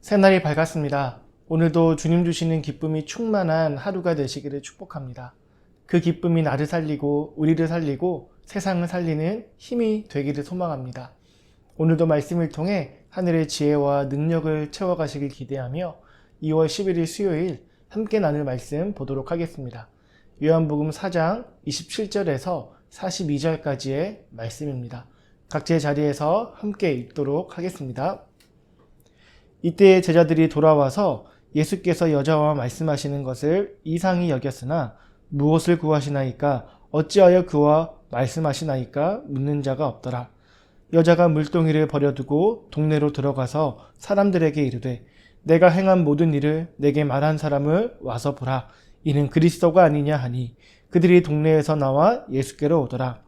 새날이 밝았습니다. 오늘도 주님 주시는 기쁨이 충만한 하루가 되시기를 축복합니다. 그 기쁨이 나를 살리고 우리를 살리고 세상을 살리는 힘이 되기를 소망합니다. 오늘도 말씀을 통해 하늘의 지혜와 능력을 채워가시길 기대하며 2월 11일 수요일 함께 나눌 말씀 보도록 하겠습니다. 요한복음 4장 27절에서 42절까지의 말씀입니다. 각자의 자리에서 함께 읽도록 하겠습니다. 이때 제자들이 돌아와서 예수께서 여자와 말씀하시는 것을 이상히 여겼으나 무엇을 구하시나이까 어찌하여 그와 말씀하시나이까 묻는 자가 없더라. 여자가 물동이를 버려두고 동네로 들어가서 사람들에게 이르되 내가 행한 모든 일을 내게 말한 사람을 와서 보라. 이는 그리스도가 아니냐 하니 그들이 동네에서 나와 예수께로 오더라.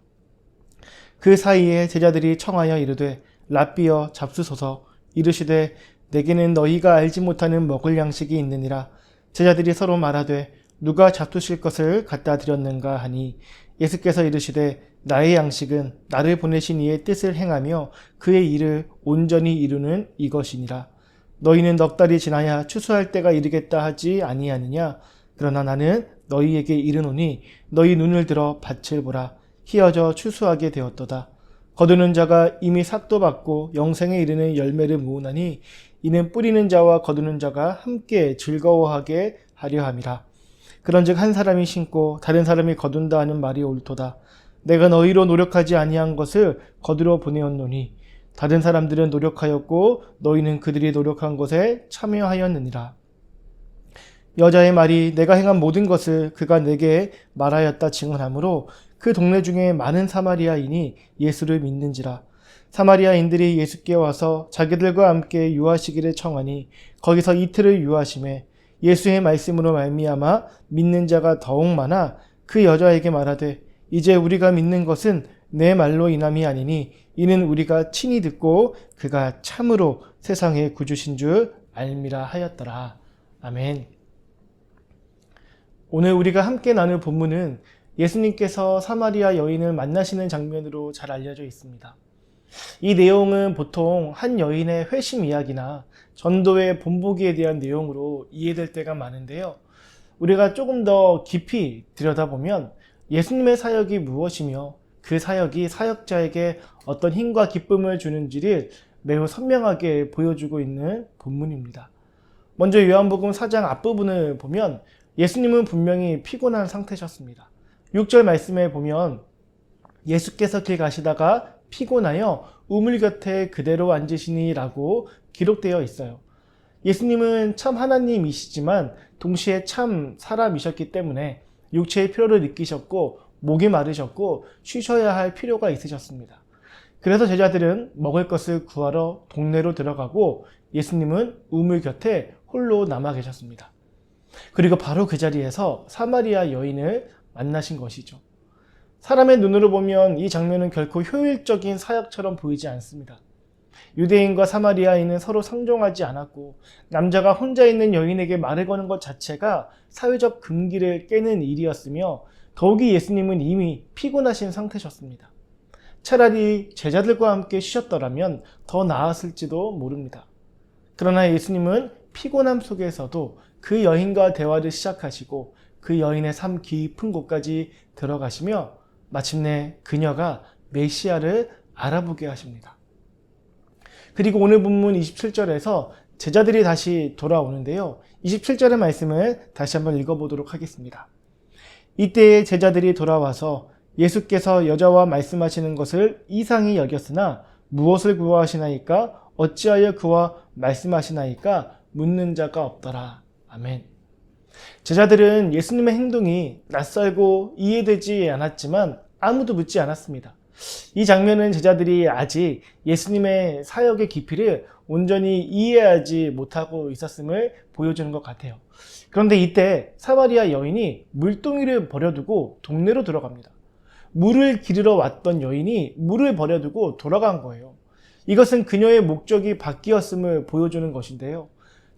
그 사이에 제자들이 청하여 이르되 랍비여 잡수소서. 이르시되 내게는 너희가 알지 못하는 먹을 양식이 있느니라. 제자들이 서로 말하되 누가 잡수실 것을 갖다 드렸는가 하니 예수께서 이르시되 나의 양식은 나를 보내신 이의 뜻을 행하며 그의 일을 온전히 이루는 이것이니라. 너희는 넉 달이 지나야 추수할 때가 이르겠다 하지 아니하느냐. 그러나 나는 너희에게 이르노니 너희 눈을 들어 밭을 보라. 희어져 추수하게 되었도다. 거두는 자가 이미 삭도 받고 영생에 이르는 열매를 모으나니 이는 뿌리는 자와 거두는 자가 함께 즐거워하게 하려 함이라. 그런즉 한 사람이 심고 다른 사람이 거둔다 하는 말이 옳도다. 내가 너희로 노력하지 아니한 것을 거두러 보내었노니 다른 사람들은 노력하였고 너희는 그들이 노력한 것에 참여하였느니라. 여자의 말이 내가 행한 모든 것을 그가 내게 말하였다 증언하므로 그 동네 중에 많은 사마리아인이 예수를 믿는지라. 사마리아인들이 예수께 와서 자기들과 함께 유하시기를 청하니 거기서 이틀을 유하심에 예수의 말씀으로 말미암아 믿는 자가 더욱 많아 그 여자에게 말하되 이제 우리가 믿는 것은 내 말로 인함이 아니니 이는 우리가 친히 듣고 그가 참으로 세상의 구주신 줄 알미라 하였더라. 아멘. 오늘 우리가 함께 나눌 본문은 예수님께서 사마리아 여인을 만나시는 장면으로 잘 알려져 있습니다. 이 내용은 보통 한 여인의 회심 이야기나 전도의 본보기에 대한 내용으로 이해될 때가 많은데요. 우리가 조금 더 깊이 들여다보면 예수님의 사역이 무엇이며 그 사역이 사역자에게 어떤 힘과 기쁨을 주는지를 매우 선명하게 보여주고 있는 본문입니다. 먼저 요한복음 4장 앞부분을 보면 예수님은 분명히 피곤한 상태셨습니다. 6절 말씀에 보면 예수께서 길 가시다가 피곤하여 우물 곁에 그대로 앉으시니 라고 기록되어 있어요. 예수님은 참 하나님이시지만 동시에 참 사람이셨기 때문에 육체의 피로를 느끼셨고 목이 마르셨고 쉬셔야 할 필요가 있으셨습니다. 그래서 제자들은 먹을 것을 구하러 동네로 들어가고 예수님은 우물 곁에 홀로 남아 계셨습니다. 그리고 바로 그 자리에서 사마리아 여인을 만나신 것이죠. 사람의 눈으로 보면 이 장면은 결코 효율적인 사역처럼 보이지 않습니다. 유대인과 사마리아인은 서로 상종하지 않았고 남자가 혼자 있는 여인에게 말을 거는 것 자체가 사회적 금기를 깨는 일이었으며 더욱이 예수님은 이미 피곤하신 상태셨습니다. 차라리 제자들과 함께 쉬셨더라면 더 나았을지도 모릅니다. 그러나 예수님은 피곤함 속에서도 그 여인과 대화를 시작하시고 그 여인의 삶 깊은 곳까지 들어가시며 마침내 그녀가 메시아를 알아보게 하십니다. 그리고 오늘 본문 27절에서 제자들이 다시 돌아오는데요. 27절의 말씀을 다시 한번 읽어보도록 하겠습니다. 이때에 제자들이 돌아와서 예수께서 여자와 말씀하시는 것을 이상히 여겼으나 무엇을 구하시나이까 어찌하여 그와 말씀하시나이까 묻는 자가 없더라. 아멘. 제자들은 예수님의 행동이 낯설고 이해되지 않았지만 아무도 묻지 않았습니다. 이 장면은 제자들이 아직 예수님의 사역의 깊이를 온전히 이해하지 못하고 있었음을 보여주는 것 같아요. 그런데 이때 사마리아 여인이 물동이를 버려두고 동네로 들어갑니다. 물을 기르러 왔던 여인이 물을 버려두고 돌아간 거예요. 이것은 그녀의 목적이 바뀌었음을 보여주는 것인데요.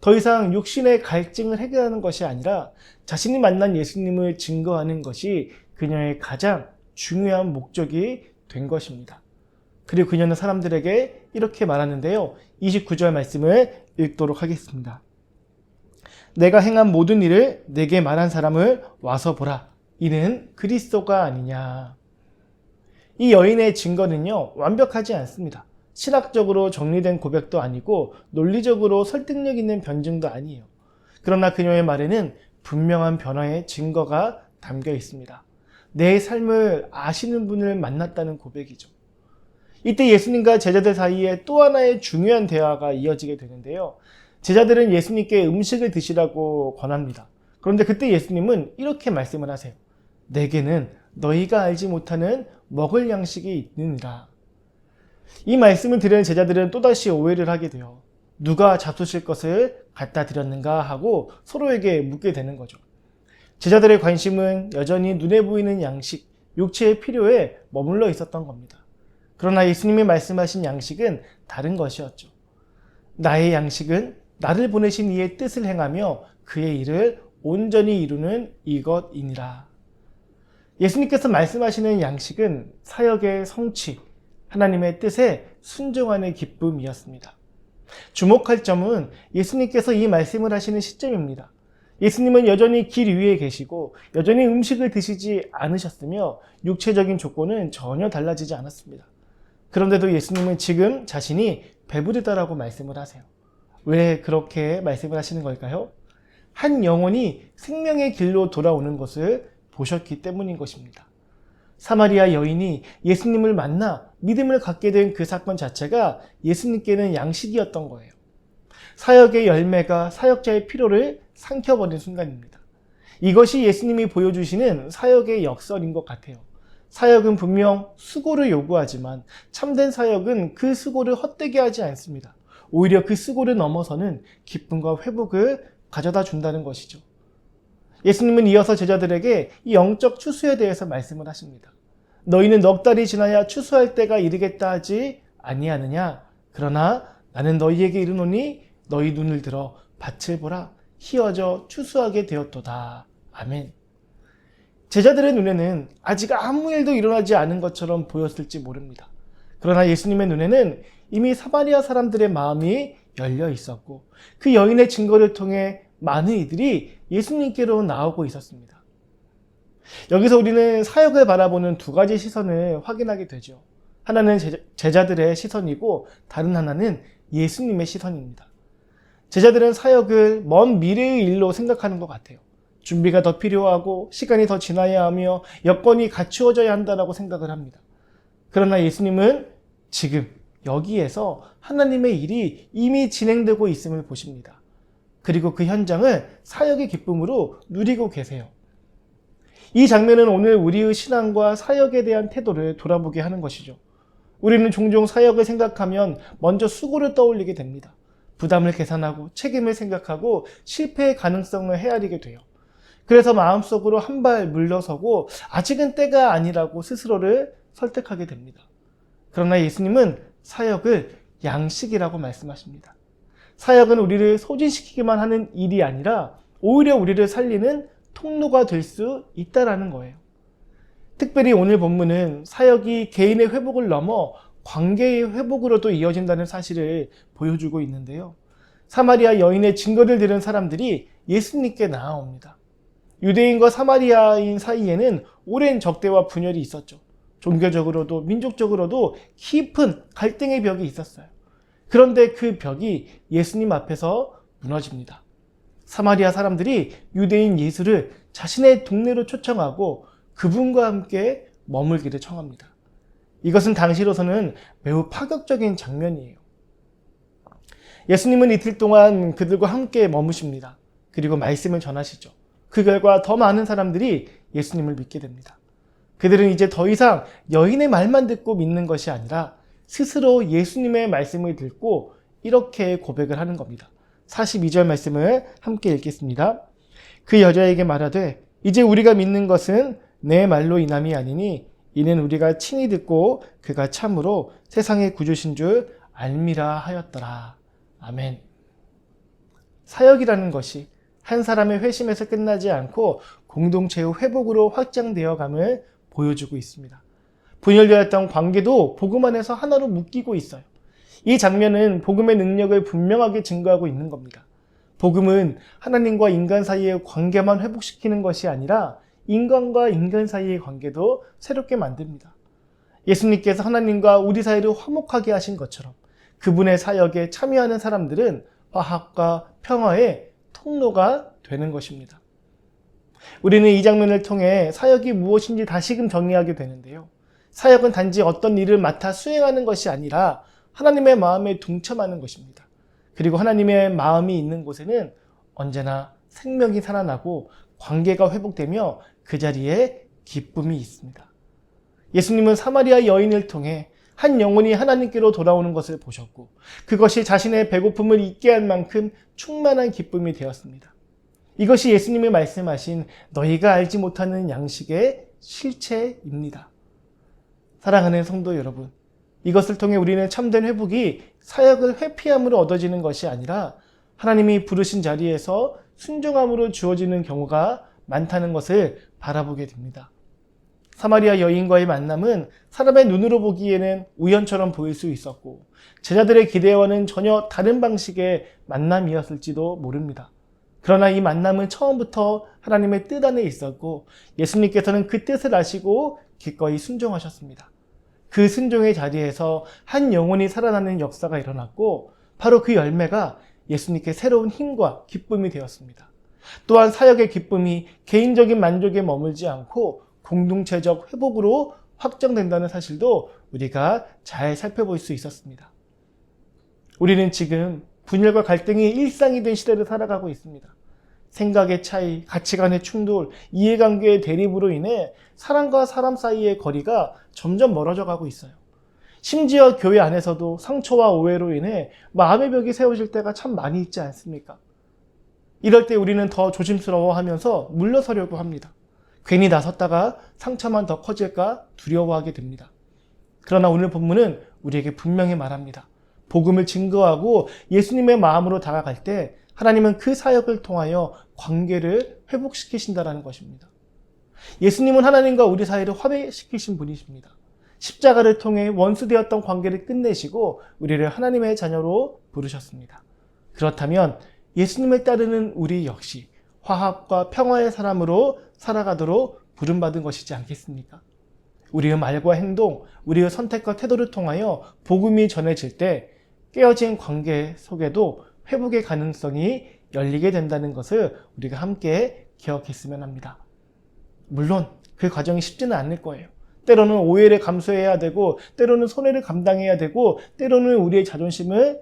더 이상 육신의 갈증을 해결하는 것이 아니라 자신이 만난 예수님을 증거하는 것이 그녀의 가장 중요한 목적이 된 것입니다. 그리고 그녀는 사람들에게 이렇게 말하는데요. 29절 말씀을 읽도록 하겠습니다. 내가 행한 모든 일을 내게 말한 사람을 와서 보라. 이는 그리스도가 아니냐. 이 여인의 증거는요, 완벽하지 않습니다. 신학적으로 정리된 고백도 아니고 논리적으로 설득력 있는 변증도 아니에요. 그러나 그녀의 말에는 분명한 변화의 증거가 담겨 있습니다. 내 삶을 아시는 분을 만났다는 고백이죠. 이때 예수님과 제자들 사이에 또 하나의 중요한 대화가 이어지게 되는데요. 제자들은 예수님께 음식을 드시라고 권합니다. 그런데 그때 예수님은 이렇게 말씀을 하세요. 내게는 너희가 알지 못하는 먹을 양식이 있느니라. 이 말씀을 들은 제자들은 또다시 오해를 하게 돼요. 누가 잡수실 것을 갖다 드렸는가 하고 서로에게 묻게 되는 거죠. 제자들의 관심은 여전히 눈에 보이는 양식, 육체의 필요에 머물러 있었던 겁니다. 그러나 예수님이 말씀하신 양식은 다른 것이었죠. 나의 양식은 나를 보내신 이의 뜻을 행하며 그의 일을 온전히 이루는 이것이니라. 예수님께서 말씀하시는 양식은 사역의 성취, 하나님의 뜻에 순종하는 기쁨이었습니다. 주목할 점은 예수님께서 이 말씀을 하시는 시점입니다. 예수님은 여전히 길 위에 계시고 여전히 음식을 드시지 않으셨으며 육체적인 조건은 전혀 달라지지 않았습니다. 그런데도 예수님은 지금 자신이 배부르다라고 말씀을 하세요. 왜 그렇게 말씀을 하시는 걸까요? 한 영혼이 생명의 길로 돌아오는 것을 보셨기 때문인 것입니다. 사마리아 여인이 예수님을 만나 믿음을 갖게 된 그 사건 자체가 예수님께는 양식이었던 거예요. 사역의 열매가 사역자의 필요를 삼켜버린 순간입니다. 이것이 예수님이 보여주시는 사역의 역설인 것 같아요. 사역은 분명 수고를 요구하지만 참된 사역은 그 수고를 헛되게 하지 않습니다. 오히려 그 수고를 넘어서는 기쁨과 회복을 가져다 준다는 것이죠. 예수님은 이어서 제자들에게 이 영적 추수에 대해서 말씀을 하십니다. 너희는 넉 달이 지나야 추수할 때가 이르겠다 하지 아니하느냐? 그러나 나는 너희에게 이르노니 너희 눈을 들어 밭을 보라. 희어져 추수하게 되었도다. 아멘. 제자들의 눈에는 아직 아무 일도 일어나지 않은 것처럼 보였을지 모릅니다. 그러나 예수님의 눈에는 이미 사마리아 사람들의 마음이 열려 있었고 그 여인의 증거를 통해 많은 이들이 예수님께로 나오고 있었습니다. 여기서 우리는 사역을 바라보는 두 가지 시선을 확인하게 되죠. 하나는 제자들의 시선이고 다른 하나는 예수님의 시선입니다. 제자들은 사역을 먼 미래의 일로 생각하는 것 같아요. 준비가 더 필요하고 시간이 더 지나야 하며 여건이 갖추어져야 한다고 생각을 합니다. 그러나 예수님은 지금 여기에서 하나님의 일이 이미 진행되고 있음을 보십니다. 그리고 그 현장을 사역의 기쁨으로 누리고 계세요. 이 장면은 오늘 우리의 신앙과 사역에 대한 태도를 돌아보게 하는 것이죠. 우리는 종종 사역을 생각하면 먼저 수고를 떠올리게 됩니다. 부담을 계산하고 책임을 생각하고 실패의 가능성을 헤아리게 돼요. 그래서 마음속으로 한 발 물러서고 아직은 때가 아니라고 스스로를 설득하게 됩니다. 그러나 예수님은 사역을 양식이라고 말씀하십니다. 사역은 우리를 소진시키기만 하는 일이 아니라 오히려 우리를 살리는 통로가 될 수 있다라는 거예요. 특별히 오늘 본문은 사역이 개인의 회복을 넘어 관계의 회복으로도 이어진다는 사실을 보여주고 있는데요. 사마리아 여인의 증거를 들은 사람들이 예수님께 나아옵니다. 유대인과 사마리아인 사이에는 오랜 적대와 분열이 있었죠. 종교적으로도 민족적으로도 깊은 갈등의 벽이 있었어요. 그런데 그 벽이 예수님 앞에서 무너집니다. 사마리아 사람들이 유대인 예수를 자신의 동네로 초청하고 그분과 함께 머물기를 청합니다. 이것은 당시로서는 매우 파격적인 장면이에요. 예수님은 이틀 동안 그들과 함께 머무십니다. 그리고 말씀을 전하시죠. 그 결과 더 많은 사람들이 예수님을 믿게 됩니다. 그들은 이제 더 이상 여인의 말만 듣고 믿는 것이 아니라 스스로 예수님의 말씀을 듣고 이렇게 고백을 하는 겁니다. 42절 말씀을 함께 읽겠습니다. 그 여자에게 말하되 이제 우리가 믿는 것은 내 말로 인함이 아니니 이는 우리가 친히 듣고 그가 참으로 세상의 구주신 줄 알미라 하였더라. 아멘. 사역이라는 것이 한 사람의 회심에서 끝나지 않고 공동체의 회복으로 확장되어 감을 보여주고 있습니다. 분열되었던 관계도 복음 안에서 하나로 묶이고 있어요. 이 장면은 복음의 능력을 분명하게 증거하고 있는 겁니다. 복음은 하나님과 인간 사이의 관계만 회복시키는 것이 아니라 인간과 인간 사이의 관계도 새롭게 만듭니다. 예수님께서 하나님과 우리 사이를 화목하게 하신 것처럼 그분의 사역에 참여하는 사람들은 화합과 평화의 통로가 되는 것입니다. 우리는 이 장면을 통해 사역이 무엇인지 다시금 정리하게 되는데요. 사역은 단지 어떤 일을 맡아 수행하는 것이 아니라 하나님의 마음에 동참하는 것입니다. 그리고 하나님의 마음이 있는 곳에는 언제나 생명이 살아나고 관계가 회복되며 그 자리에 기쁨이 있습니다. 예수님은 사마리아 여인을 통해 한 영혼이 하나님께로 돌아오는 것을 보셨고 그것이 자신의 배고픔을 잊게 할 만큼 충만한 기쁨이 되었습니다. 이것이 예수님이 말씀하신 너희가 알지 못하는 양식의 실체입니다. 사랑하는 성도 여러분, 이것을 통해 우리는 참된 회복이 사역을 회피함으로 얻어지는 것이 아니라 하나님이 부르신 자리에서 순종함으로 주어지는 경우가 많다는 것을 바라보게 됩니다. 사마리아 여인과의 만남은 사람의 눈으로 보기에는 우연처럼 보일 수 있었고 제자들의 기대와는 전혀 다른 방식의 만남이었을지도 모릅니다. 그러나 이 만남은 처음부터 하나님의 뜻 안에 있었고 예수님께서는 그 뜻을 아시고 기꺼이 순종하셨습니다. 그 순종의 자리에서 한 영혼이 살아나는 역사가 일어났고 바로 그 열매가 예수님께 새로운 힘과 기쁨이 되었습니다. 또한 사역의 기쁨이 개인적인 만족에 머물지 않고 공동체적 회복으로 확정된다는 사실도 우리가 잘 살펴볼 수 있었습니다. 우리는 지금 분열과 갈등이 일상이 된 시대를 살아가고 있습니다. 생각의 차이, 가치관의 충돌, 이해관계의 대립으로 인해 사람과 사람 사이의 거리가 점점 멀어져 가고 있어요. 심지어 교회 안에서도 상처와 오해로 인해 마음의 벽이 세워질 때가 참 많이 있지 않습니까? 이럴 때 우리는 더 조심스러워하면서 물러서려고 합니다. 괜히 나섰다가 상처만 더 커질까 두려워하게 됩니다. 그러나 오늘 본문은 우리에게 분명히 말합니다. 복음을 증거하고 예수님의 마음으로 다가갈 때 하나님은 그 사역을 통하여 관계를 회복시키신다는 것입니다. 예수님은 하나님과 우리 사이를 화해시키신 분이십니다. 십자가를 통해 원수되었던 관계를 끝내시고 우리를 하나님의 자녀로 부르셨습니다. 그렇다면 예수님을 따르는 우리 역시 화합과 평화의 사람으로 살아가도록 부름받은 것이지 않겠습니까? 우리의 말과 행동, 우리의 선택과 태도를 통하여 복음이 전해질 때 깨어진 관계 속에도 회복의 가능성이 열리게 된다는 것을 우리가 함께 기억했으면 합니다. 물론 그 과정이 쉽지는 않을 거예요. 때로는 오해를 감수해야 되고 때로는 손해를 감당해야 되고 때로는 우리의 자존심을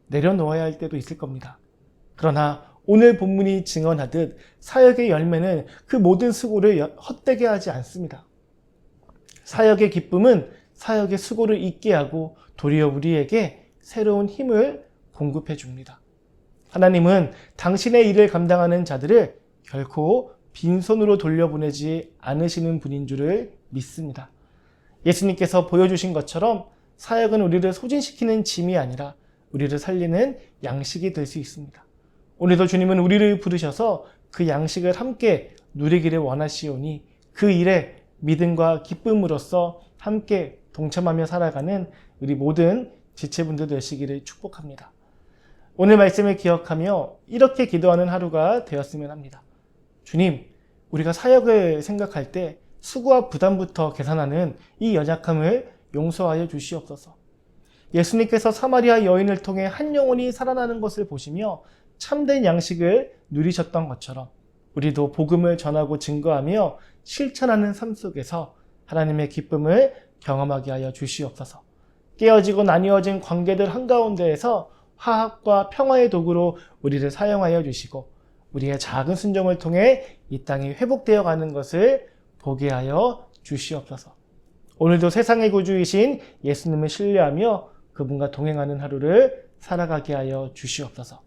내려놓아야 할 때도 있을 겁니다. 그러나 오늘 본문이 증언하듯 사역의 열매는 그 모든 수고를 헛되게 하지 않습니다. 사역의 기쁨은 사역의 수고를 잊게 하고 도리어 우리에게 새로운 힘을 공급해 줍니다. 하나님은 당신의 일을 감당하는 자들을 결코 빈손으로 돌려보내지 않으시는 분인 줄을 믿습니다. 예수님께서 보여주신 것처럼 사역은 우리를 소진시키는 짐이 아니라 우리를 살리는 양식이 될 수 있습니다. 오늘도 주님은 우리를 부르셔서 그 양식을 함께 누리기를 원하시오니 그 일에 믿음과 기쁨으로써 함께 동참하며 살아가는 우리 모든 지체분들 되시기를 축복합니다. 오늘 말씀을 기억하며 이렇게 기도하는 하루가 되었으면 합니다. 주님, 우리가 사역을 생각할 때 수고와 부담부터 계산하는 이 연약함을 용서하여 주시옵소서. 예수님께서 사마리아 여인을 통해 한 영혼이 살아나는 것을 보시며 참된 양식을 누리셨던 것처럼 우리도 복음을 전하고 증거하며 실천하는 삶 속에서 하나님의 기쁨을 경험하게 하여 주시옵소서. 깨어지고 나뉘어진 관계들 한가운데에서 화합과 평화의 도구로 우리를 사용하여 주시고 우리의 작은 순종을 통해 이 땅이 회복되어 가는 것을 보게 하여 주시옵소서. 오늘도 세상의 구주이신 예수님을 신뢰하며 그분과 동행하는 하루를 살아가게 하여 주시옵소서.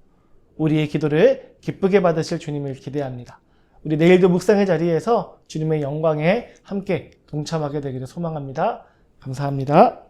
우리의 기도를 기쁘게 받으실 주님을 기대합니다. 우리 내일도 묵상의 자리에서 주님의 영광에 함께 동참하게 되기를 소망합니다. 감사합니다.